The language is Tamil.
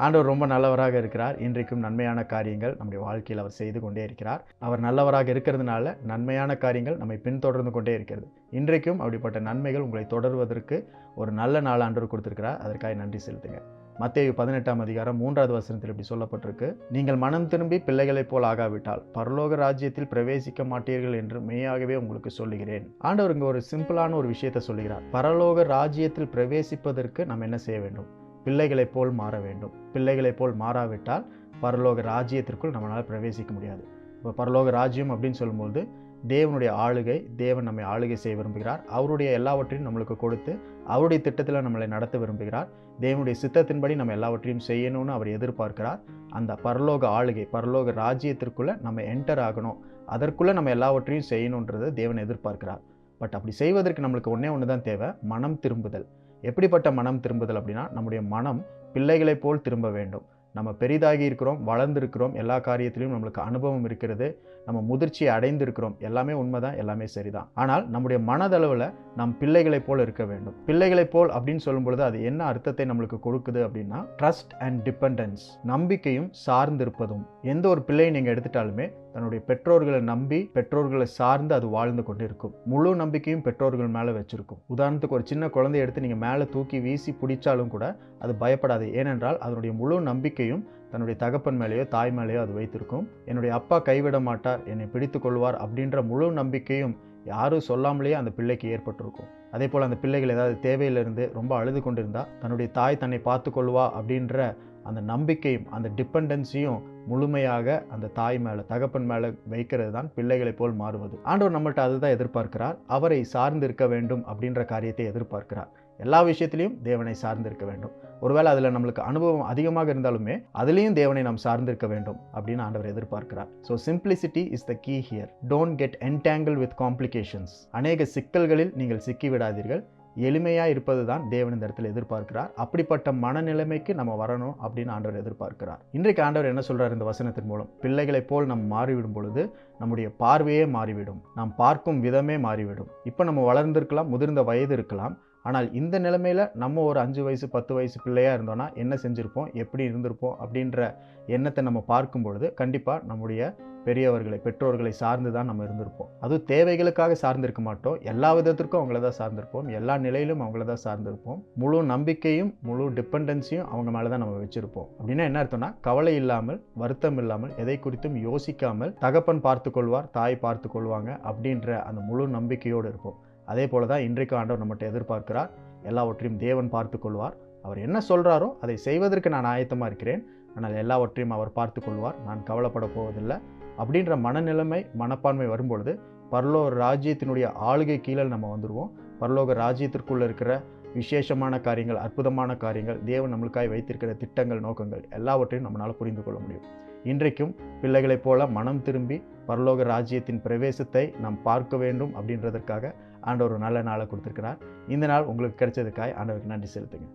ஆண்டவர் ரொம்ப நல்லவராக இருக்கிறார். இன்றைக்கும் நன்மையான காரியங்கள் நம்முடைய வாழ்க்கையில் அவர் செய்து கொண்டே இருக்கிறார். அவர் நல்லவராக இருக்கிறதுனால நன்மையான காரியங்கள் நம்மை பின்தொடர்ந்து கொண்டே இருக்கிறது. இன்றைக்கும் அப்படிப்பட்ட நன்மைகள் உங்களை தொடர்வதற்கு ஒரு நல்ல நாள் ஆண்டவர் கொடுத்திருக்கிறார். அதற்காக நன்றி செலுத்துங்க. மத்தேயு 18ஆம் அதிகாரம் 3வது வசனத்தில் இப்படி சொல்லப்பட்டிருக்கு, நீங்கள் மனம் திரும்பி பிள்ளைகளைப் போல் ஆகாவிட்டால் பரலோக ராஜ்யத்தில் பிரவேசிக்க மாட்டீர்கள் என்று மெய்யாகவே உங்களுக்கு சொல்லுகிறேன். ஆண்டவர் இங்க ஒரு சிம்பிளான ஒரு விஷயத்தை சொல்லுகிறார். பரலோக ராஜ்யத்தில் பிரவேசிப்பதற்கு நாம் என்ன செய்ய வேண்டும்? பிள்ளைகளைப் போல் மாற வேண்டும். பிள்ளைகளைப் போல் மாறாவிட்டால் பரலோக ராஜ்யத்திற்குள் நம்மளால் பிரவேசிக்க முடியாது. இப்போ பரலோக ராஜ்யம் அப்படின்னு சொல்லும்போது தேவனுடைய ஆளுகை, தேவன் நம்மை ஆளுகை செய்ய விரும்புகிறார். அவருடைய எல்லாவற்றையும் நம்மளுக்கு கொடுத்து அவருடைய திட்டத்தில் நம்மளை நடத்த விரும்புகிறார். தேவனுடைய சித்தத்தின்படி நம்ம எல்லாவற்றையும் செய்யணும்னு அவர் எதிர்பார்க்கிறார். அந்த பரலோக ஆளுகை, பரலோக ராஜ்யத்திற்குள்ளே நம்ம என்டர் ஆகணும், அதற்குள்ளே நம்ம எல்லாவற்றையும் செய்யணுன்றதை தேவன் எதிர்பார்க்கிறார். பட் அப்படி செய்வதற்கு நம்மளுக்கு ஒன்று தான் தேவை, மனம் திரும்புதல். எப்படிப்பட்ட மனம் திரும்புதல் அப்படின்னா, நம்முடைய மனம் பிள்ளைகளைப் போல் திரும்ப வேண்டும். நம்ம பெரிதாகி இருக்கிறோம், வளர்ந்துருக்கிறோம், எல்லா காரியத்திலையும் நம்மளுக்கு அனுபவம் இருக்கிறது, நம்ம முதிர்ச்சியை அடைந்திருக்கிறோம், எல்லாமே உண்மைதான், எல்லாமே சரிதான். ஆனால் நம்முடைய மனதளவில் நாம் பிள்ளைகளைப் போல் இருக்க வேண்டும். பிள்ளைகளைப் போல் அப்படின்னு சொல்லும் பொழுது அது என்ன அர்த்தத்தை நம்மளுக்கு கொடுக்குது அப்படின்னா, ட்ரஸ்ட் அண்ட் டிபெண்டன்ஸ், நம்பிக்கையும் சார்ந்திருப்பதும். எந்த ஒரு பிள்ளையை நீங்கள் எடுத்துட்டாலுமே தன்னுடைய பெற்றோர்களை நம்பி, பெற்றோர்களை சார்ந்து அது வாழ்ந்து கொண்டு இருக்கும். முழு நம்பிக்கையும் பெற்றோர்கள் மேலே வச்சிருக்கும். உதாரணத்துக்கு ஒரு சின்ன குழந்தைய எடுத்து நீங்கள் மேலே தூக்கி வீசி பிடிச்சாலும் கூட அது பயப்படாது. ஏனென்றால் அதனுடைய முழு நம்பிக்கையும் தன்னுடைய தகப்பன் மேலேயோ தாய் மேலேயோ அது வைத்திருக்கும். என்னுடைய அப்பா கைவிட மாட்டார், என்னை பிடித்து கொள்வார் அப்படின்ற முழு நம்பிக்கையும் யாரும் சொல்லாமலேயே அந்த பிள்ளைக்கு ஏற்பட்டிருக்கும். அதே போல் அந்த பிள்ளைகள் ஏதாவது தேவையிலிருந்து ரொம்ப அழுது கொண்டிருந்தா தன்னுடைய தாய் தன்னை பார்த்து கொள்வா அப்படின்ற அந்த நம்பிக்கையும் அந்த டிபெண்டன்ஸையும் முழுமையாக அந்த தாய் மேலே, தகப்பன் மேலே வைக்கிறது தான் பிள்ளைகளை போல் மாறுவது. ஆண்டவர் நம்மள்ட்ட அதுதான் எதிர்பார்க்கிறார். அவரை சார்ந்து இருக்க வேண்டும் அப்படின்ற காரியத்தை எதிர்பார்க்கிறார். எல்லா விஷயத்திலையும் தேவனை சார்ந்திருக்க வேண்டும். ஒருவேளை அதில் நம்மளுக்கு அனுபவம் அதிகமாக இருந்தாலுமே அதுலேயும் தேவனை நாம் சார்ந்திருக்க வேண்டும் அப்படின்னு ஆண்டவர் எதிர்பார்க்கிறார். So simplicity is the key here. Don't get entangled with complications. அநேக சிக்கல்களில் நீங்கள் சிக்கி விடாதீர்கள். எளிமையாக இருப்பது தான் தேவன் இந்த இடத்துல எதிர்பார்க்கிறார். அப்படிப்பட்ட மனநிலைமைக்கு நம்ம வரணும் அப்படின்னு ஆண்டவர் எதிர்பார்க்கிறார். இன்றைக்கு ஆண்டவர் என்ன சொல்றார் இந்த வசனத்தின் மூலம்? பிள்ளைகளைப் போல் நம்ம மாறிவிடும் பொழுது நம்முடைய பார்வையே மாறிவிடும், நாம் பார்க்கும் விதமே மாறிவிடும். இப்போ நம்ம வளர்ந்திருக்கலாம், முதிர்ந்த வயது இருக்கலாம், ஆனால் இந்த நிலைமையில் நம்ம ஒரு 5 வயசு 10 வயசு பிள்ளையாக இருந்தோன்னா என்ன செஞ்சுருப்போம், எப்படி இருந்திருப்போம் அப்படின்ற எண்ணத்தை நம்ம பார்க்கும் பொழுது கண்டிப்பாக நம்முடைய பெரியவர்களை, பெற்றோர்களை சார்ந்து தான் நம்ம இருந்திருப்போம். அதுவும் தேவைகளுக்காக சார்ந்திருக்க மாட்டோம், எல்லா விதத்திற்கும் அவங்கள தான் சார்ந்திருப்போம், எல்லா நிலையிலும் அவங்கள தான் சார்ந்திருப்போம். முழு நம்பிக்கையும் முழு டிபெண்டன்ஸையும் அவங்க மேலே தான் நம்ம வச்சுருப்போம். அப்படின்னா என்ன அர்த்தம்னா, கவலை இல்லாமல், வருத்தம் இல்லாமல், எதை குறித்தும் யோசிக்காமல் தகப்பன் பார்த்து கொள்வார், தாய் பார்த்து கொள்வாங்க அப்படின்ற அந்த முழு நம்பிக்கையோடு இருப்போம். அதே போல தான் இன்றைக்கு ஆண்டவர் நம்மகிட்ட எதிர்பார்க்கிறார். எல்லாவற்றையும் தேவன் பார்த்து கொள்வார். அவர் என்ன சொல்கிறாரோ அதை செய்வதற்கு நான் ஆயத்தமாக இருக்கிறேன், ஆனால் எல்லாவற்றையும் அவர் பார்த்து கொள்வார், நான் கவலைப்பட போவதில்லை அப்படின்ற மனநிலைமை, மனப்பான்மை வரும்பொழுது பரலோக ராஜ்யத்தினுடைய ஆளுகை கீழே நம்ம வந்துடுவோம். பரலோக ராஜ்யத்திற்குள்ளே இருக்கிற விசேஷமான காரியங்கள், அற்புதமான காரியங்கள், தேவன் நம்மளுக்காக வைத்திருக்கிற திட்டங்கள், நோக்கங்கள் எல்லாவற்றையும் நம்மளால் புரிந்து கொள்ள முடியும். இன்றைக்கும் பிள்ளைகளைப் போல மனம் திரும்பி பரலோக ராஜ்யத்தின் பிரவேசத்தை நாம் பார்க்க வேண்டும் அப்படின்றதற்காக ஆண்டவர் ஒரு நல்ல நாளை கொடுத்திருக்கிறார். இந்த நாள் உங்களுக்கு கிடைச்சதுக்காக ஆண்டவருக்கு நன்றி செலுத்துங்க.